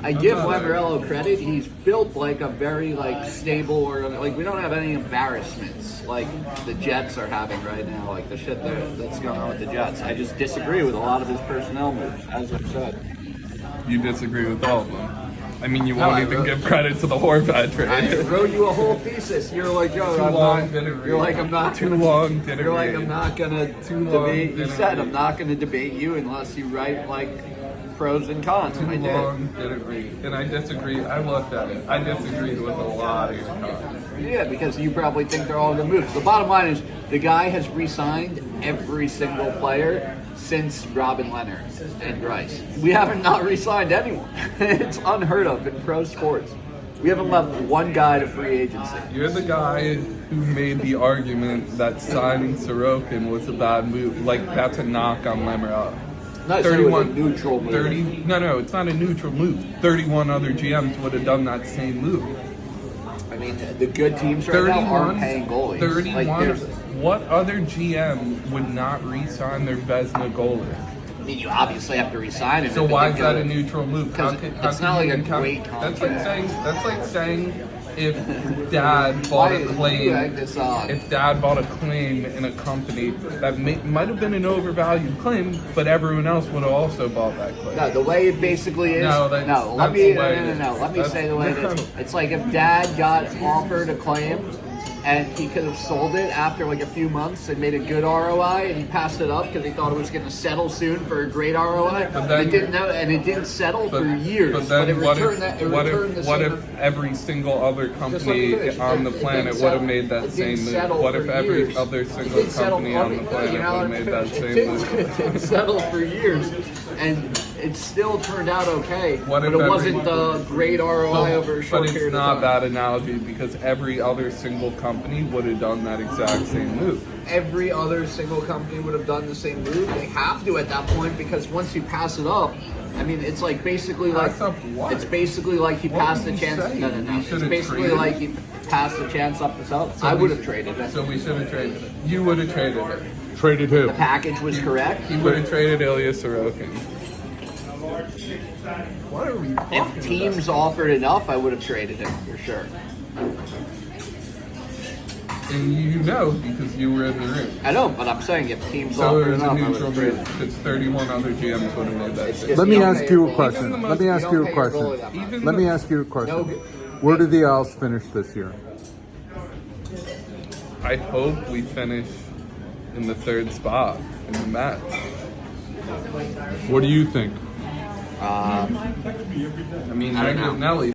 I give Lamoriello credit. He's built like a very stable we don't have any embarrassments like the Jets are having right now. Like the shit that's going on with the Jets. I just disagree with a lot of his personnel moves, as I've said. You disagree with all of them. I mean, you won't even give credit to the Horvat trade. I wrote you a whole thesis. You're like, yo, I'm not gonna debate. You said I'm not gonna debate you unless you write pros and cons. Too long didn't read. And I disagree. I looked at it. I disagreed with a lot of your comments. Yeah, because you probably think they're all good moves. The bottom line is the guy has re-signed every single player since Robin Leonard and Grice. We haven't not re-signed anyone. It's unheard of in pro sports. We haven't left one guy to free agency. You're the guy who made the argument that signing Sorokin was a bad move. Like, that's a knock on Lamoriello. No, 31 neutral move. 30. No, it's not a neutral move. 31 other GMs would have done that same move. I mean, the good teams right now aren't paying goalies. 31. What other GM would not re-sign their Vezina goalie? I mean, you obviously have to re-sign him. So why is that a neutral move? Because it's not like a great contract. That's like saying if Dad bought a claim, if Dad bought a claim in a company that might have been an overvalued claim, but everyone else would have also bought that claim. No, the way it basically is. Let me say the way it is. It's like if Dad got offered a claim and he could have sold it after a few months and made a good ROI, and he passed it up because he thought it was going to settle soon for a great ROI. But then, it didn't settle for years. But then what if every single other company on the planet would have made that same move? What if every other single company on the planet would have made that same move? It didn't settle for years, and it still turned out okay. But it wasn't the great ROI over a short period of time. But it's not that analogy because every other single company would have done that exact same move. Every other single company would have done the same move. They have to at that point because once you pass it up, I mean, it's basically it's basically like he passed the chance. No. It's basically like he passed the chance up to up. I would have traded it. So we should have traded it. You would have traded it. Traded who? The package was correct. He would have traded Ilya Sorokin. What are we talking If teams offered enough, I would have traded him for sure. And you know because you were in the room. I know, but I'm saying if teams So offered it's enough, a I would neutral have traded him. move. It's 31 other GMs would have made that decision. Let me ask you a question. Let me ask you a question. Let me ask you a question. Where did the Owls finish this year? I hope we finish in the third spot in the Mets. What do you think? I mean, I don't know. Nelly.